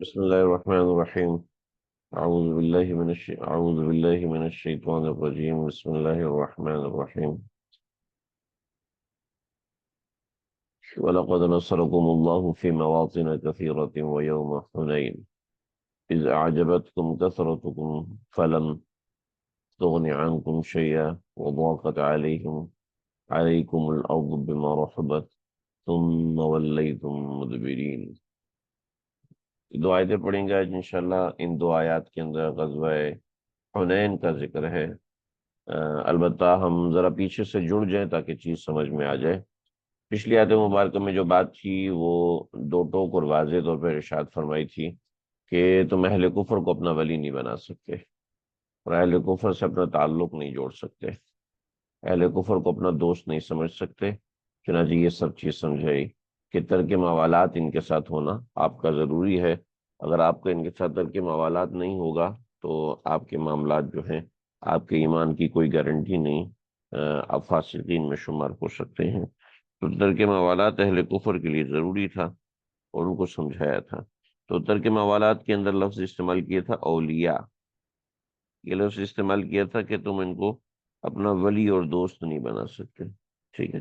بسم الله الرحمن الرحيم. أعوذ بالله من الشيطان الرجيم. بسم الله الرحمن الرحيم. ولقد نصركم الله في مواطن كثيرة ويوم حنين إذ أعجبتكم كثرتكم فلم تغن عنكم شيئا وضاقت عليكم الأرض بما رحبت ثم وليتم مدبرين. دو آیتیں پڑھیں گے آج انشاءاللہ. ان دو آیات کے اندر غزوہ حنین کا ذکر ہے. البتہ ہم ذرا پیچھے سے جڑ جائیں تاکہ چیز سمجھ میں آ جائے. پچھلی آیت مبارکہ میں جو بات تھی وہ دو ٹوک اور واضح طور پر ارشاد فرمائی تھی کہ تم اہل کفر کو اپنا ولی نہیں بنا سکتے اور اہل کفر سے اپنا تعلق نہیں جوڑ سکتے، اہل کفر کو اپنا دوست نہیں سمجھ سکتے. چنانچہ یہ سب چیز سمجھائی کہ ترک موالات ان کے ساتھ ہونا آپ کا ضروری ہے. اگر آپ کا ان کے ساتھ ترک موالات نہیں ہوگا تو آپ کے معاملات جو ہیں، آپ کے ایمان کی کوئی گارنٹی نہیں، آپ فاسقین میں شمار ہو سکتے ہیں. تو ترک موالات اہل کفر کے لیے ضروری تھا اور ان کو سمجھایا تھا. تو ترک موالات کے اندر لفظ استعمال کیا تھا اولیاء. یہ لفظ استعمال کیا تھا کہ تم ان کو اپنا ولی اور دوست نہیں بنا سکتے. ٹھیک ہے،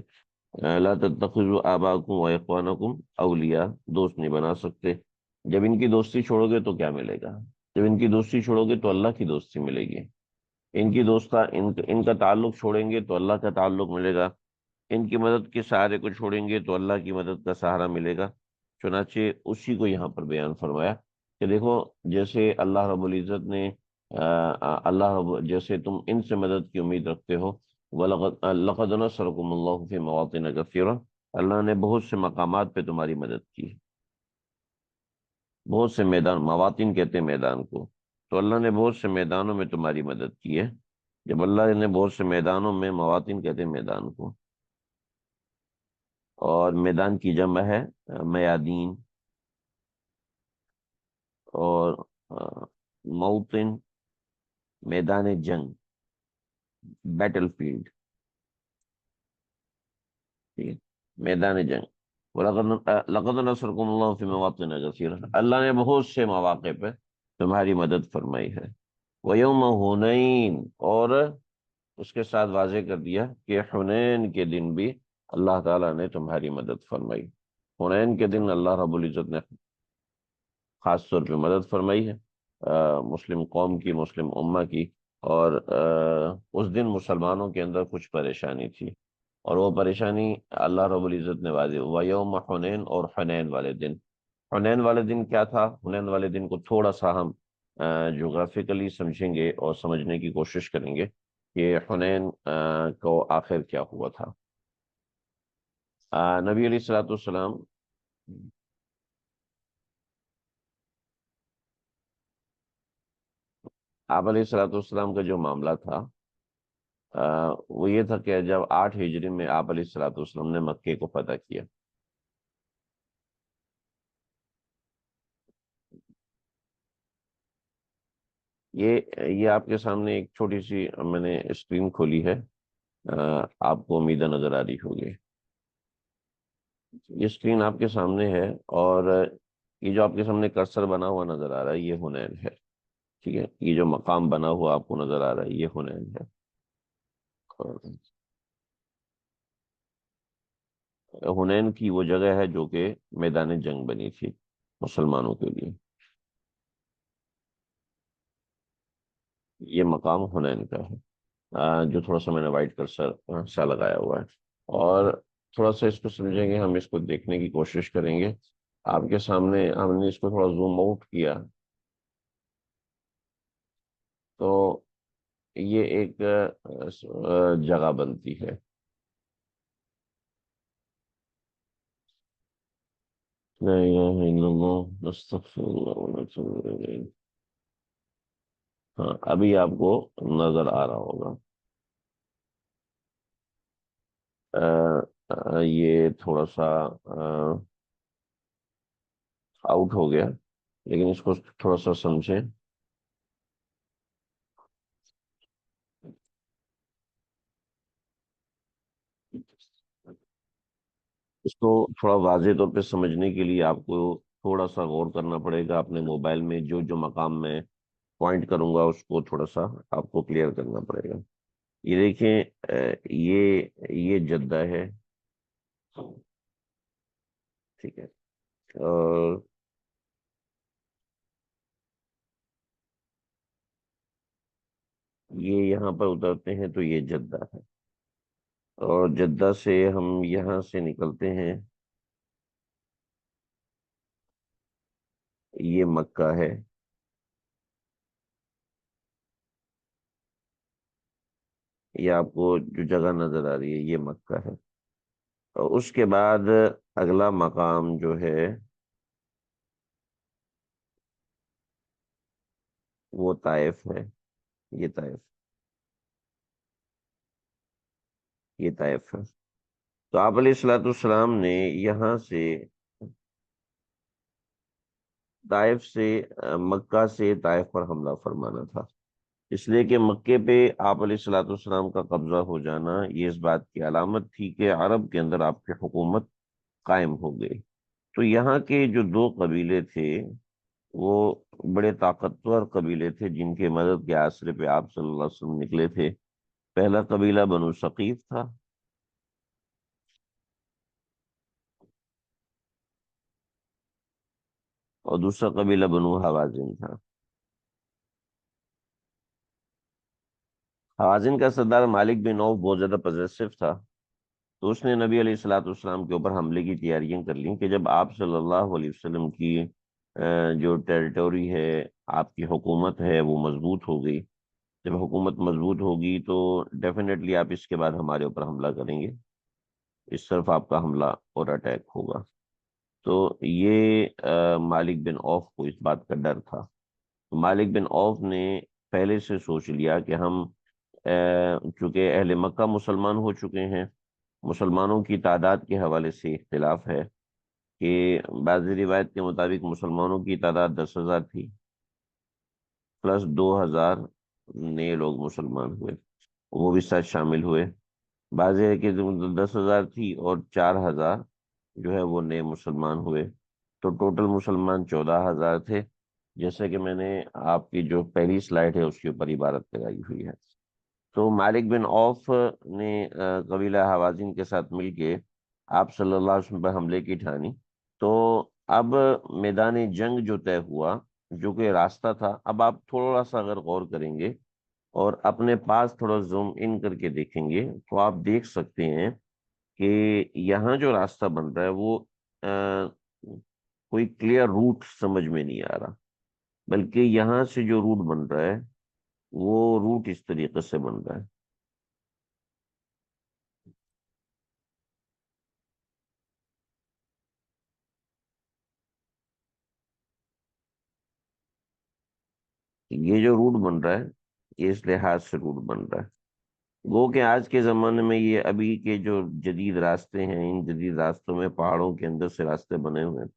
لا تتخذوا آباءکم و اخوانکم اولیاء، دوست نہیں بنا سکتے. جب ان کی دوستی چھوڑو گے تو کیا ملے گا؟ جب ان کی دوستی چھوڑو گے تو اللہ کی دوستی ملے گی. ان کی ان کا تعلق چھوڑیں گے تو اللہ کا تعلق ملے گا. ان کی مدد کے سہارے کو چھوڑیں گے تو اللہ کی مدد کا سہارا ملے گا. چنانچہ اسی کو یہاں پر بیان فرمایا کہ دیکھو، جیسے اللہ رب العزت نے جیسے تم ان سے مدد کی امید رکھتے ہو، لَقَدْ نَصَرَكُمُ اللَّهُ فِي مَوَاطِنَ كَثِيرَةٍ، اللہ نے بہت سے مقامات پہ تمہاری مدد کی. بہت سے میدان، مواطن کہتے ہیں میدان کو، تو اللہ نے بہت سے میدانوں میں تمہاری مدد کی ہے. جب اللہ نے بہت سے میدانوں میں، مواطن کہتے ہیں میدان کو، اور میدان کی جمع ہے میادین، اور موطن میدان جنگ، بیٹل فیلڈ. ٹھیک ہے، میدان جنگ. لَقَدْ نَصَرَكُمُ اللَّهُ فِي مَوَاطِنَ كَثِيرَةٍ، اللہ نے بہت سے مواقع پہ تمہاری مدد فرمائی ہے. وَيَوْمَ حُنَيْن، اور اس کے ساتھ واضح کر دیا کہ حنین کے دن بھی اللہ تعالیٰ نے تمہاری مدد فرمائی. حنین کے دن اللہ رب العزت نے خاص طور پہ مدد فرمائی ہے مسلم قوم کی، مسلم امہ کی. اور اس دن مسلمانوں کے اندر کچھ پریشانی تھی، اور وہ پریشانی اللہ رب العزت نے واضح وَيَوْمَ حُنَین، اور حنین والے دن. حنین والے دن کیا تھا؟ حنین والے دن کو تھوڑا سا ہم جغرافیکلی سمجھیں گے اور سمجھنے کی کوشش کریں گے کہ حنین کو آخر کیا ہوا تھا. نبی علیہ الصلوۃ والسلام، آپ علیہ الصلوۃ والسلام کا جو معاملہ تھا وہ یہ تھا کہ جب 8 ہجری میں آپ علیہ الصلوۃ والسلام نے مکے کو فتح کیا. یہ آپ کے سامنے ایک چھوٹی سی میں نے اسکرین کھولی ہے، آپ کو امیدہ نظر آ رہی ہوگی. یہ اسکرین آپ کے سامنے ہے، اور یہ جو آپ کے سامنے کرسر بنا ہوا نظر آ رہا ہے یہ حنین ہے. ٹھیک ہے، یہ جو مقام بنا ہوا آپ کو نظر آ رہا ہے یہ حنین ہے. اور حنین کی وہ جگہ ہے جو کہ میدان جنگ بنی تھی مسلمانوں کے لیے. یہ مقام حنین کا ہے، جو تھوڑا سا میں نے وائٹ کرسر سا لگایا ہوا ہے. اور تھوڑا سا اس کو سمجھیں گے، ہم اس کو دیکھنے کی کوشش کریں گے. آپ کے سامنے ہم نے اس کو تھوڑا زوم آؤٹ کیا تو یہ ایک جگہ بنتی ہے. لا الہ الا اللہ نستغفر اللہ ونتوب الیہ. ہاں، ابھی آپ کو نظر آ رہا ہوگا. یہ تھوڑا سا آؤٹ ہو گیا، لیکن اس کو تھوڑا سا سمجھیں. اس کو تھوڑا واضح طور پہ سمجھنے کے لیے آپ کو تھوڑا سا غور کرنا پڑے گا اپنے موبائل میں، جو جو مقام میں پوائنٹ کروں گا اس کو تھوڑا سا آپ کو کلیئر کرنا پڑے گا۔ یہ دیکھیں، یہ جدہ ہے، ٹھیک ہے، اور یہ یہاں پر اترتے ہیں تو یہ جدہ ہے، اور جدہ سے ہم یہاں سے نکلتے ہیں، یہ مکہ ہے، یہ آپ کو جو جگہ نظر آ رہی ہے یہ مکہ ہے، اور اس کے بعد اگلا مقام جو ہے وہ طائف ہے، یہ طائف، یہ طائف ہے۔ تو آپ علیہ الصلوۃ والسلام نے یہاں سے طائف سے مکہ سے طائف پر حملہ فرمانا تھا، اس لیے کہ مکے پہ آپ علیہ الصلوۃ والسلام کا قبضہ ہو جانا یہ اس بات کی علامت تھی کہ عرب کے اندر آپ کی حکومت قائم ہو گئی۔ تو یہاں کے جو دو قبیلے تھے وہ بڑے طاقتور قبیلے تھے، جن کے مدد کے آسرے پہ آپ صلی اللہ علیہ وسلم نکلے تھے۔ پہلا قبیلہ بنو ثقیف تھا، اور دوسرا قبیلہ بنو حوازن تھا۔ حوازن کا سردار مالک بن عوف بہت زیادہ پوزیسو تھا، تو اس نے نبی علیہ الصلوۃ والسلام کے اوپر حملے کی تیاریاں کر لیں کہ جب آپ صلی اللہ علیہ وسلم کی جو ٹیریٹوری ہے، آپ کی حکومت ہے وہ مضبوط ہو گئی، جب حکومت مضبوط ہوگی تو ڈیفینیٹلی آپ اس کے بعد ہمارے اوپر حملہ کریں گے، اس طرف آپ کا حملہ اور اٹیک ہوگا۔ تو یہ مالک بن عوف کو اس بات کا ڈر تھا۔ مالک بن عوف نے پہلے سے سوچ لیا کہ ہم چونکہ اہل مکہ مسلمان ہو چکے ہیں، مسلمانوں کی تعداد کے حوالے سے اختلاف ہے کہ بعض روایت کے مطابق مسلمانوں کی تعداد 10,000 تھی، پلس 2,000 نئے لوگ مسلمان ہوئے، وہ بھی ساتھ شامل ہوئے۔ بعض ہے کہ 10,000 تھی اور 4,000 جو ہے وہ نئے مسلمان ہوئے، تو ٹوٹل مسلمان 14,000 تھے، جیسے کہ میں نے آپ کی جو پہلی سلائڈ ہے اس کے اوپر عبارت لگائی ہوئی ہے۔ تو مالک بن عوف نے قبیلہ حوازن کے ساتھ مل کے آپ صلی اللہ علیہ وسلم پر حملے کی ٹھانی۔ تو اب میدان جنگ جو طے ہوا، جو کہ راستہ تھا، اب آپ تھوڑا سا اگر غور کریں گے اور اپنے پاس تھوڑا زوم ان کر کے دیکھیں گے تو آپ دیکھ سکتے ہیں کہ یہاں جو راستہ بن رہا ہے وہ آ, کوئی کلیئر روٹ سمجھ میں نہیں آ رہا، بلکہ یہاں سے جو روٹ بن رہا ہے وہ روٹ اس طریقے سے بن رہا ہے۔ یہ جو روٹ بن رہا ہے یہ اس لحاظ سے روٹ بن رہا ہے، گو کہ آج کے زمانے میں یہ ابھی کے جو جدید راستے ہیں، ان جدید راستوں میں پہاڑوں کے اندر سے راستے بنے ہوئے ہیں،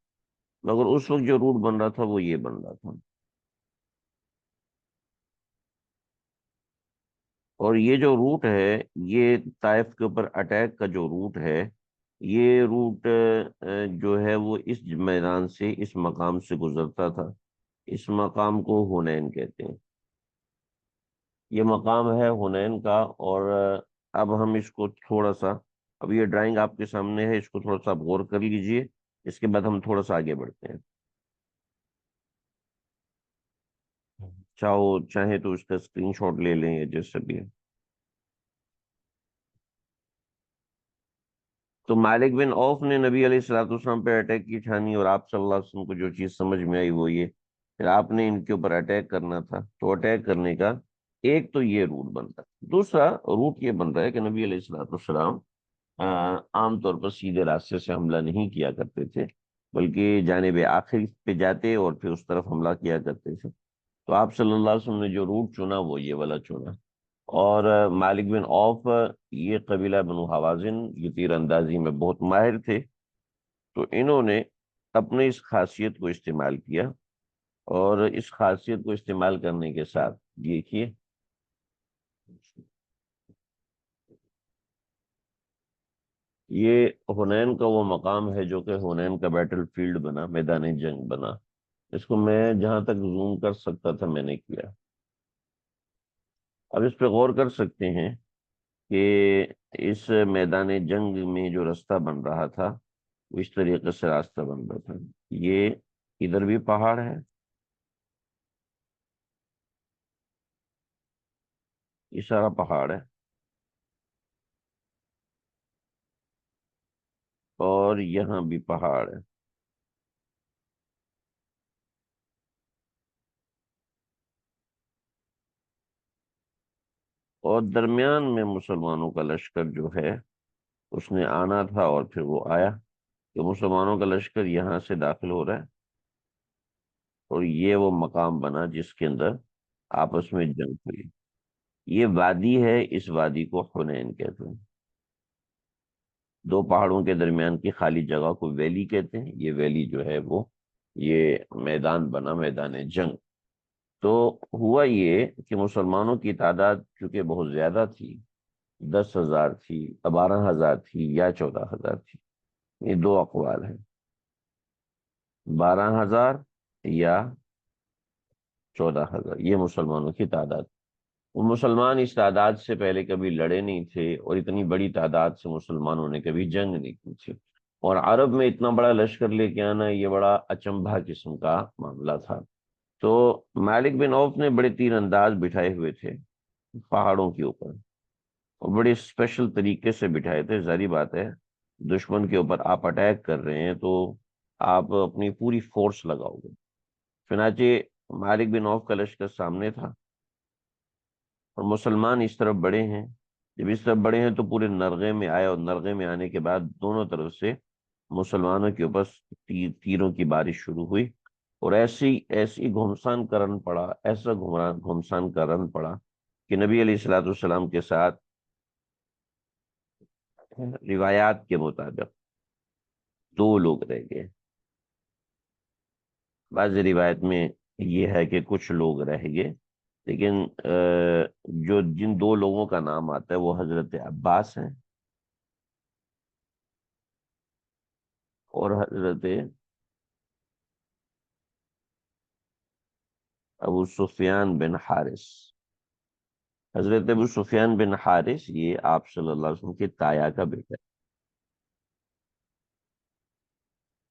مگر اس وقت جو روٹ بن رہا تھا وہ یہ بن رہا تھا۔ اور یہ جو روٹ ہے، یہ طائف کے اوپر اٹیک کا جو روٹ ہے، یہ روٹ جو ہے وہ اس میدان سے، اس مقام سے گزرتا تھا۔ اس مقام کو حنین کہتے ہیں، یہ مقام ہے حنین کا۔ اور اب ہم اس کو تھوڑا سا، اب یہ ڈرائنگ آپ کے سامنے ہے، اس کو تھوڑا سا آپ غور کر لیجئے، اس کے بعد ہم تھوڑا سا آگے بڑھتے ہیں۔ چاہیں تو اس کا اسکرین شاٹ لے لیں یا جیسے بھی ہے۔ تو مالک بن عوف نے نبی علیہ الصلوۃ والسلام پہ اٹیک کی ٹھانی، اور آپ صلی اللہ علیہ وسلم کو جو چیز سمجھ میں آئی وہ یہ کہ آپ نے ان کے اوپر اٹیک کرنا تھا، تو اٹیک کرنے کا ایک تو یہ روٹ بنتا ہے، دوسرا روٹ یہ بن رہا ہے کہ نبی علیہ الصلوۃ والسلام عام طور پر سیدھے راستے سے حملہ نہیں کیا کرتے تھے، بلکہ جانب آخر پہ جاتے اور پھر اس طرف حملہ کیا کرتے تھے۔ تو آپ صلی اللہ علیہ وسلم نے جو روٹ چنا وہ یہ والا چنا، اور مالک بن عوف یہ قبیلہ بنو حوازن یہ تیر اندازی میں بہت ماہر تھے، تو انہوں نے اپنے اس خاصیت کو استعمال کیا، اور اس خاصیت کو استعمال کرنے کے ساتھ دیکھیے یہ حنین کا وہ مقام ہے جو کہ حنین کا بیٹل فیلڈ بنا، میدان جنگ بنا۔ اس کو میں جہاں تک زوم کر سکتا تھا میں نے کیا۔ اب اس پہ غور کر سکتے ہیں کہ اس میدان جنگ میں جو راستہ بن رہا تھا وہ اس طریقے سے راستہ بن رہا تھا۔ یہ ادھر بھی پہاڑ ہے، یہ سارا پہاڑ ہے، اور یہاں بھی پہاڑ ہے۔ اور درمیان میں مسلمانوں کا لشکر جو ہے اس نے آنا تھا، اور پھر وہ آیا کہ مسلمانوں کا لشکر یہاں سے داخل ہو رہا ہے، اور یہ وہ مقام بنا جس کے اندر آپس میں جنگ ہوئی۔ یہ وادی ہے، اس وادی کو حنین کہتے ہیں۔ دو پہاڑوں کے درمیان کی خالی جگہ کو ویلی کہتے ہیں۔ یہ ویلی جو ہے وہ یہ میدان بنا، میدان جنگ۔ تو ہوا یہ کہ مسلمانوں کی تعداد چونکہ بہت زیادہ تھی، 10,000 تھی، 12,000 تھی یا 14,000 تھی، یہ دو اقوال ہیں، 12,000 یا 14,000، یہ مسلمانوں کی تعداد۔ وہ مسلمان اس تعداد سے پہلے کبھی لڑے نہیں تھے، اور اتنی بڑی تعداد سے مسلمانوں نے کبھی جنگ نہیں کی تھی، اور عرب میں اتنا بڑا لشکر لے کے آنا یہ بڑا اچنبھا قسم کا معاملہ تھا۔ تو مالک بن عوف نے بڑے تیر انداز بٹھائے ہوئے تھے پہاڑوں کے اوپر، اور بڑے اسپیشل طریقے سے بٹھائے تھے۔ ظاہری بات ہے دشمن کے اوپر آپ اٹیک کر رہے ہیں تو آپ اپنی پوری فورس لگاؤ گے۔ چنانچہ مالک بن عوف کا لشکر سامنے تھا، اور مسلمان اس طرف بڑے ہیں۔ جب اس طرف بڑے ہیں تو پورے نرغے میں آئے، اور نرغے میں آنے کے بعد دونوں طرف سے مسلمانوں کے اوپر تیروں کی بارش شروع ہوئی، اور ایسی ایسی گھمسان کا رن پڑا، ایسا گھمسان کا رن پڑا کہ نبی علیہ الصلوۃ والسلام کے ساتھ روایات کے مطابق دو لوگ رہ گئے۔ بعض روایت میں یہ ہے کہ کچھ لوگ رہ گئے، لیکن جو جن دو لوگوں کا نام آتا ہے وہ حضرت عباس ہیں اور حضرت ابو سفیان بن حارث۔ حضرت ابو سفیان بن حارث یہ آپ صلی اللہ علیہ وسلم کی تایا کا بیٹا ہے۔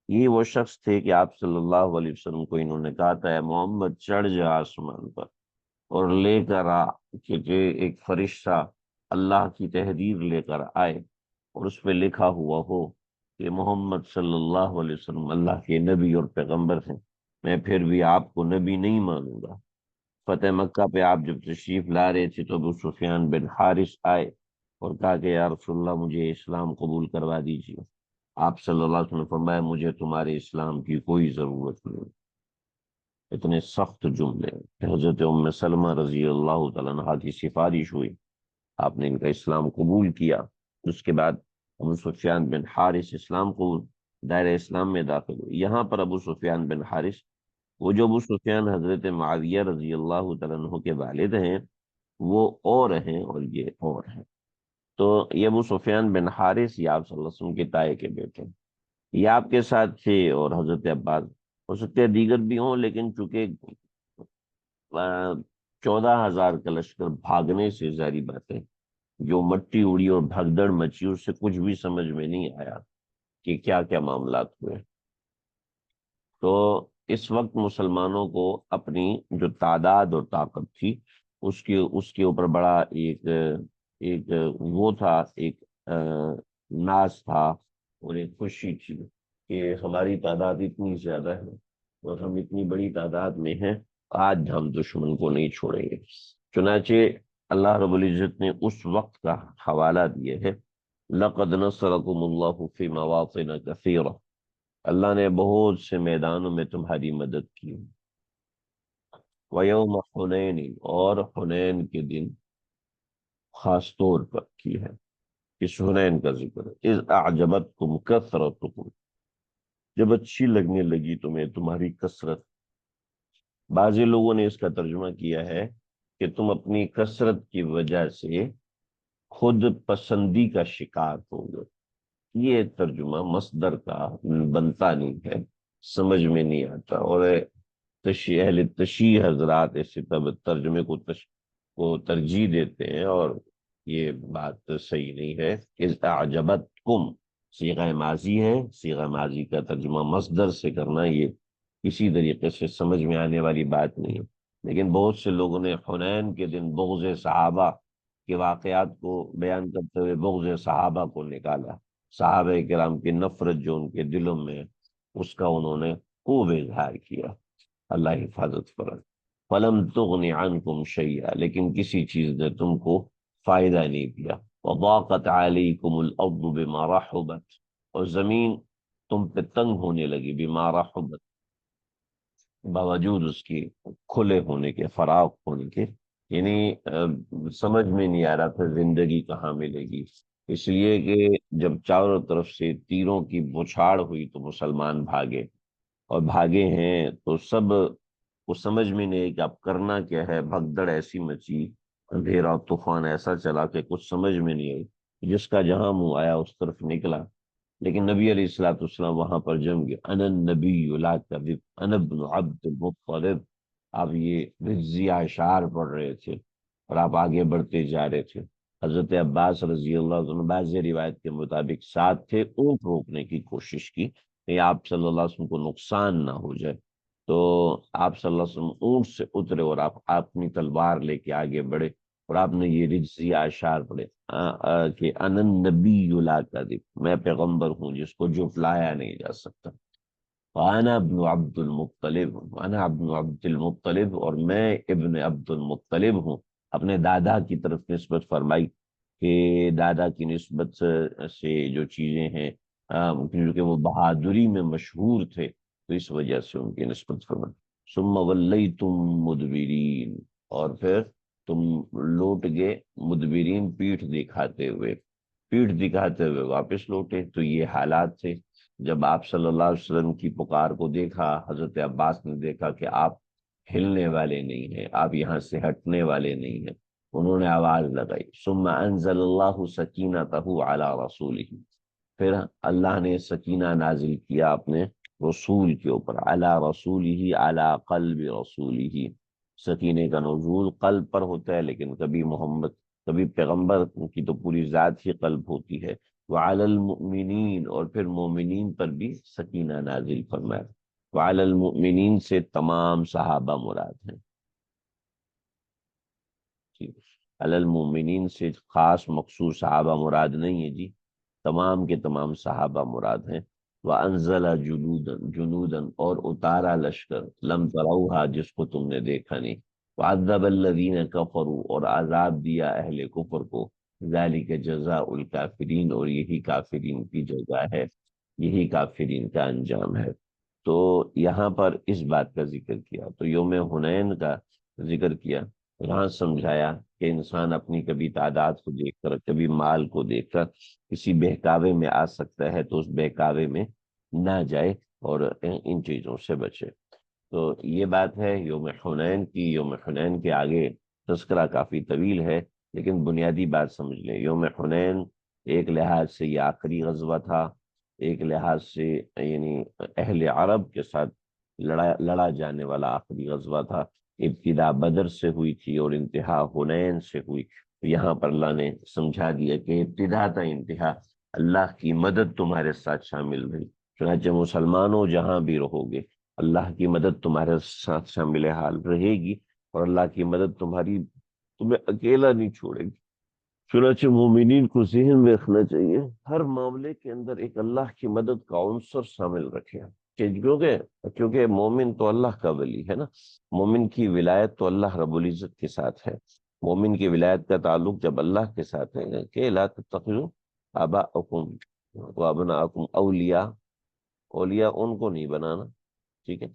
یہ وہ شخص تھے کہ آپ صلی اللہ علیہ وسلم کو انہوں نے کہا تھا اے محمد چڑھ جا آسمان پر اور لے کر آ، کہ ایک فرشتہ اللہ کی تحریر لے کر آئے اور اس پہ لکھا ہوا ہو کہ محمد صلی اللہ علیہ وسلم اللہ کے نبی اور پیغمبر ہیں، میں پھر بھی آپ کو نبی نہیں مانوں گا۔ فتح مکہ پہ آپ جب تشریف لا رہے تھے تو ابو سفیان بن حارث آئے اور کہا کہ یا رسول اللہ مجھے اسلام قبول کروا دیجیے۔ آپ صلی اللہ علیہ وسلم نے فرمایا مجھے تمہارے اسلام کی کوئی ضرورت نہیں۔ اتنے سخت جملے کہ حضرت ام سلمہ رضی اللہ تعالیٰ عنہا کی سفارش ہوئی، آپ نے ان کا اسلام قبول کیا۔ اس کے بعد ابو سفیان بن حارث اسلام کو دائرہ اسلام میں داخل ہوئے۔ یہاں پر ابو سفیان بن حارث، وہ جو ابو سفیان حضرت معاویہ رضی اللہ تعالیٰ عنہ کے والد ہیں وہ اور ہیں، اور یہ اور ہیں۔ تو یہ ابو سفیان بن حارث یہ آپ صلی اللہ علیہ وسلم کے تائے کے بیٹے ہیں، یہ آپ کے ساتھ تھے، اور حضرت عباس ہو سکتے ہیں دیگر بھی ہوں، لیکن چونکہ 14,000 کا لشکر بھاگنے سے ظاہری بات ہے جو مٹی اڑی اور بھگدڑ مچی اس سے کچھ بھی سمجھ میں نہیں آیا کہ کیا کیا معاملات ہوئے۔ تو اس وقت مسلمانوں کو اپنی جو تعداد اور طاقت تھی اس کے اوپر بڑا ایک وہ تھا، ایک ناز تھا اور ایک خوشی تھی کہ ہماری تعداد اتنی زیادہ ہے اور ہم اتنی بڑی تعداد میں ہیں، آج ہم دشمن کو نہیں چھوڑیں گے۔ چنانچہ اللہ رب العزت نے اس وقت کا حوالہ دیے ہے، لَقَدْ نَصَرَكُمُ اللَّهُ فِي مَوَاطِنَ كَثِيرَةٍ، اللہ نے بہت سے میدانوں میں تمہاری مدد کی۔ وَيَوْمَ حُنَيْنٍ، اور حنین کے دن خاص طور پر کی ہے، اس حنین کا ذکر ہے۔ اِذْ أَعْجَبَتْكُمْ كَثْرَتُكُمْ، جب اچھی لگنے لگی تمہیں تمہاری کثرت۔ بعضی لوگوں نے اس کا ترجمہ کیا ہے کہ تم اپنی کثرت کی وجہ سے خود پسندی کا شکار ہو گئے، یہ ترجمہ مصدر کا بنتا نہیں ہے، سمجھ میں نہیں آتا، اور اہل تشیع حضرات ایسے ترجمے کو ترجیح دیتے ہیں، اور یہ بات صحیح نہیں ہے۔ اذ اعجبتکم صیغہ ماضی ہے، صیغہ ماضی کا ترجمہ مصدر سے کرنا یہ کسی طریقے سے سمجھ میں آنے والی بات نہیں ہے۔ لیکن بہت سے لوگوں نے حنین کے دن بغض صحابہ کے واقعات کو بیان کرتے ہوئے بغض صحابہ کو نکالا، صحابہ کرام کی نفرت جو ان کے دلوں میں ہے، اس کا انہوں نے خوب اظہار کیا۔ اللہ حفاظت فرمائے۔ فلم تغنی عنکم شیئا، لیکن کسی چیز نے تم کو فائدہ نہیں دیا۔ وضاقت علیکم الارض بما رحبت، اور زمین تم پہ تنگ ہونے لگی، بما رحبت باوجود اس کی کھلے ہونے کے، فراخ ہونے کے، یعنی سمجھ میں نہیں آ رہا تھا زندگی کہاں ملے گی، اس لیے کہ جب چاروں طرف سے تیروں کی بوچھاڑ ہوئی تو مسلمان بھاگے، اور بھاگے ہیں تو سب کو سمجھ میں نہیں کہ اب کرنا کیا ہے، بھگدڑ ایسی مچی، اندھیرا طوفان ایسا چلا کہ کچھ سمجھ میں نہیں آئی، جس کا جہاں منہ آیا اس طرف نکلا۔ لیکن نبی علیہ الصلوۃ والسلام وہاں پر جم گئے، انا النبی لا کذب انا ابن عبد المطلب، آپ یہ رجزی اشعار پڑھ رہے تھے اور آپ آگے بڑھتے جا رہے تھے۔ حضرت عباس رضی اللہ عنہ بعض روایت کے مطابق ساتھ تھے، اونٹ روکنے کی کوشش کی کہ آپ صلی اللہ علیہ وسلم کو نقصان نہ ہو جائے، تو آپ صلی اللہ علیہ وسلم اونٹ سے اترے اور آپ اپنی تلوار لے کے آگے بڑھے، اور آپ نے یہ رجزی اشعار پڑھے کہ انا النبی لا کذب، میں پیغمبر ہوں جس کو جھٹلایا نہیں جا سکتا، وانا ابن عبد المطلب، وانا ابن عبد المطلب، اور میں ابن عبد المطلب ہوں، اپنے دادا کی طرف نسبت فرمائی کہ دادا کی نسبت سے جو چیزیں ہیں، کیونکہ وہ بہادری میں مشہور تھے تو اس وجہ سے ان کی نسبت فرمائی۔ ثم ولیتم مدبرین، اور پھر تم لوٹ گئے مدبرین، پیٹھ دکھاتے ہوئے، پیٹھ دکھاتے ہوئے واپس لوٹے، تو یہ حالات تھے۔ جب آپ صلی اللہ علیہ وسلم کی پکار کو دیکھا، حضرت عباس نے دیکھا کہ آپ ہلنے والے نہیں ہیں، آپ یہاں سے ہٹنے والے نہیں ہیں، انہوں نے آواز لگائی، ثم انزل اللہ سکینتہ علی رسولہ، پھر اللہ نے سکینہ نازل کیا اپنے رسول کے اوپر، علی رسولہ علی قلب رسولہ، سکینے کا نزول قلب پر ہوتا ہے، لیکن کبھی پیغمبر کی تو پوری ذات ہی قلب ہوتی ہے، وعلی المؤمنین، اور پھر مومنین پر بھی سکینہ نازل فرمایا، وعلی المؤمنین سے تمام صحابہ مراد ہیں، ٹھیک، علی المؤمنین سے خاص مخصوص صحابہ مراد نہیں ہے جی، تمام کے تمام صحابہ مراد ہیں۔ وَأَنزَلَ جُنُودًا جُنُودًا، اور اتارا لشکر، لم تروہا، جس کو تم نے دیکھا نہیں، وَعَذَّبَ الَّذِينَ كَفَرُوا، اور عذاب دیا اہل کفر کو، ذَلِكَ جَزَاءُ الْكَافِرِينَ، اور یہی کافرین کی جزا ہے، یہی کافرین کا انجام ہے۔ تو یہاں پر اس بات کا ذکر کیا، تو یوم حنین کا ذکر کیا، یہاں سمجھایا کہ انسان اپنی کبھی تعداد کو دیکھ کر، کبھی مال کو دیکھ کر کسی بہکاوے میں آ سکتا ہے، تو اس بہکاوے میں نہ جائے اور ان چیزوں سے بچے۔ تو یہ بات ہے یوم حنین کی۔ یوم حنین کے آگے تذکرہ کافی طویل ہے، لیکن بنیادی بات سمجھ لیں، یوم حنین ایک لحاظ سے یہ آخری غزوہ تھا، ایک لحاظ سے یعنی اہل عرب کے ساتھ لڑا جانے والا آخری غزوہ تھا۔ ابتدا بدر سے ہوئی تھی اور انتہا حنین سے ہوئی۔ یہاں پر اللہ نے سمجھا دیا کہ ابتدا تا انتہا اللہ کی مدد تمہارے ساتھ شامل رہی، چنانچہ مسلمانوں جہاں بھی رہو گے اللہ کی مدد تمہارے ساتھ شامل حال رہے گی، اور اللہ کی مدد تمہیں اکیلا نہیں چھوڑے گی۔ چنانچہ مومنین کو ذہن میں رکھنا چاہیے، ہر معاملے کے اندر ایک اللہ کی مدد کا عنصر شامل رکھے، کہ کیونکہ مومن تو اللہ کا ولی ہے نا، مومن کی ولایت تو اللہ رب العزت کے ساتھ ہے، مومن کی ولایت کا تعلق جب اللہ کے ساتھ ہے کہ لا تتخذوا آباءکم وابناءکم اولیاء، اولیاء ان کو نہیں بنانا، ٹھیک ہے،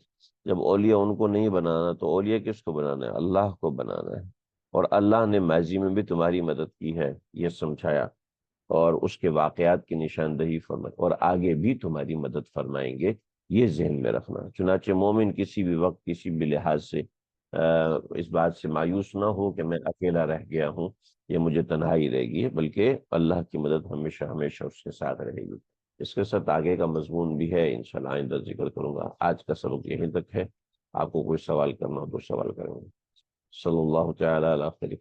جب اولیاء ان کو نہیں بنانا تو اولیاء کس کو بنانا ہے؟ اللہ کو بنانا ہے، اور اللہ نے ماضی میں بھی تمہاری مدد کی ہے یہ سمجھایا، اور اس کے واقعات کی نشاندہی فرمائی، اور آگے بھی تمہاری مدد فرمائیں گے، یہ ذہن میں رکھنا۔ چنانچہ مومن کسی بھی وقت کسی بھی لحاظ سے اس بات سے مایوس نہ ہو کہ میں اکیلا رہ گیا ہوں، یہ مجھے تنہائی رہے گی، بلکہ اللہ کی مدد ہمیشہ ہمیشہ اس کے ساتھ رہے گی۔ اس کے ساتھ آگے کا مضمون بھی ہے، انشاءاللہ آئندہ ذکر کروں گا۔ آج کا سبق یہیں تک ہے، آپ کو کوئی سوال کرنا ہو تو سوال کریں گے۔ صلی اللہ تعالی علی خیر